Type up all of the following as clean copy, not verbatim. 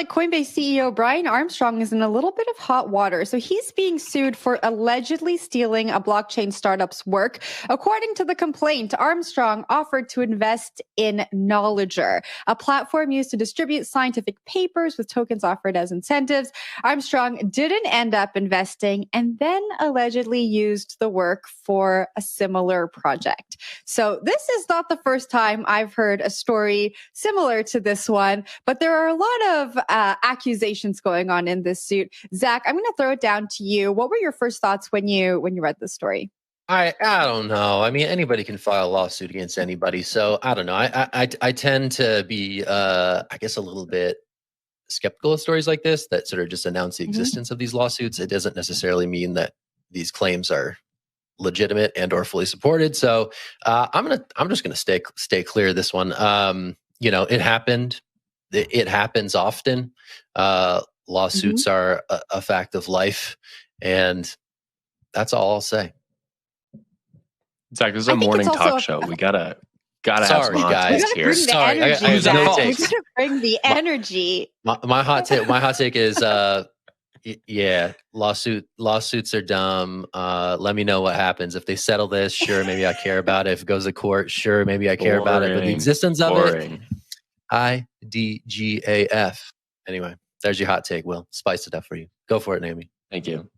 like Coinbase CEO Brian Armstrong is in a little bit of hot water. So he's being sued for allegedly stealing a blockchain startup's work. According to the complaint, Armstrong offered to invest in Knowledgr, a platform used to distribute scientific papers with tokens offered as incentives. Armstrong didn't end up investing and then allegedly used the work for a similar project. So this is not the first time I've heard a story similar to this one, but there are a lot of accusations going on in this suit. Zach, I'm going to throw it down to you. What were your first thoughts when you read the story? I don't know. I mean, anybody can file a lawsuit against anybody. So I don't know. I tend to be, I guess, a little bit skeptical of stories like this that sort of just announce the existence of these lawsuits. It doesn't necessarily mean that these claims are legitimate and or fully supported. So I'm just gonna stay clear of this one. It happened. It happens often. Lawsuits are a fact of life, and that's all I'll say. Zach, this is a morning talk show. We gotta have some hot takes here. Sorry, I use no takes. We gotta bring the energy. My hot take is yeah, lawsuits are dumb. Let me know what happens. If they settle this, sure, maybe I care about it. If it goes to court, sure, maybe I care about it. But the existence of it, IDGAF. Anyway, there's your hot take, Will. Spice it up for you. Go for it, Naomi. Thank you.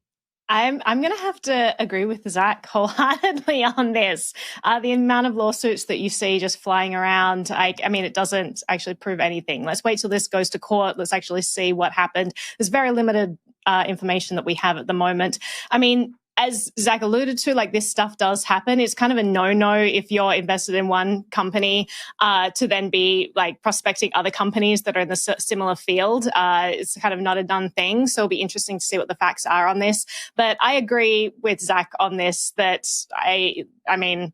I'm going to have to agree with Zach wholeheartedly on this. The amount of lawsuits that you see just flying around, I mean, it doesn't actually prove anything. Let's wait till this goes to court. Let's actually see what happened. There's very limited information that we have at the moment. I mean, as Zach alluded to, like this stuff does happen. It's kind of a no-no if you're invested in one company to then be like prospecting other companies that are in the similar field. It's kind of not a done thing. So it'll be interesting to see what the facts are on this. But I agree with Zach on this that I mean,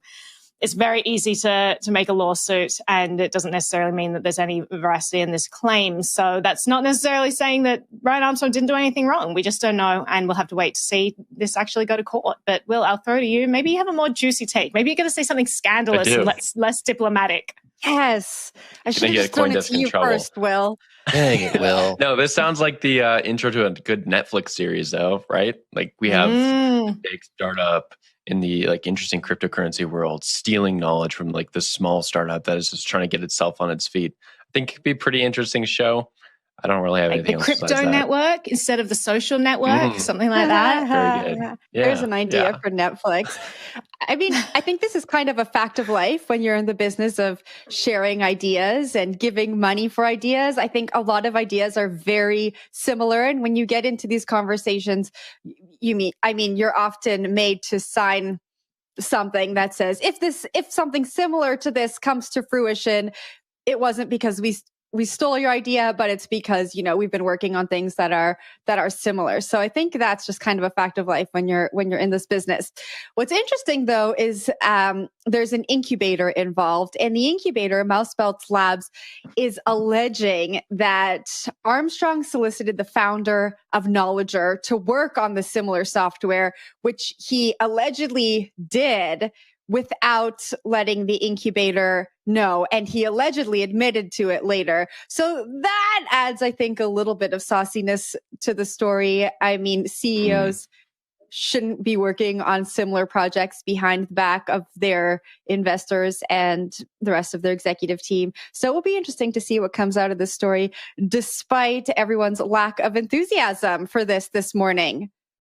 it's very easy to make a lawsuit, and it doesn't necessarily mean that there's any veracity in this claim. So that's not necessarily saying that Brian Armstrong didn't do anything wrong. We just don't know, and we'll have to wait to see this actually go to court. But Will, I'll throw to you. Maybe you have a more juicy take. Maybe you're going to say something scandalous and less diplomatic. Yes. I should have just thrown it to you first, Will. Dang it, Will. No, this sounds like the intro to a good Netflix series, though, right? Like we have a big startup in the like interesting cryptocurrency world, stealing knowledge from like this small startup that is just trying to get itself on its feet. I think it could be a pretty interesting show. I don't really have anything else. The crypto network instead of the social network, something like that. Very good. Yeah, there's an idea for Netflix. I mean, I think this is kind of a fact of life when you're in the business of sharing ideas and giving money for ideas. I think a lot of ideas are very similar. And when you get into these conversations, you're often made to sign something that says, if something similar to this comes to fruition, it wasn't because we stole your idea, but it's because, we've been working on things that are similar. So I think that's just kind of a fact of life when you're in this business. What's interesting though is there's an incubator involved, and the incubator, MouseBelt Labs, is alleging that Armstrong solicited the founder of Knowledgr to work on the similar software, which he allegedly did without letting the incubator know. And he allegedly admitted to it later. So that adds, I think, a little bit of sauciness to the story. I mean, CEOs shouldn't be working on similar projects behind the back of their investors and the rest of their executive team. So it will be interesting to see what comes out of this story, despite everyone's lack of enthusiasm for this morning.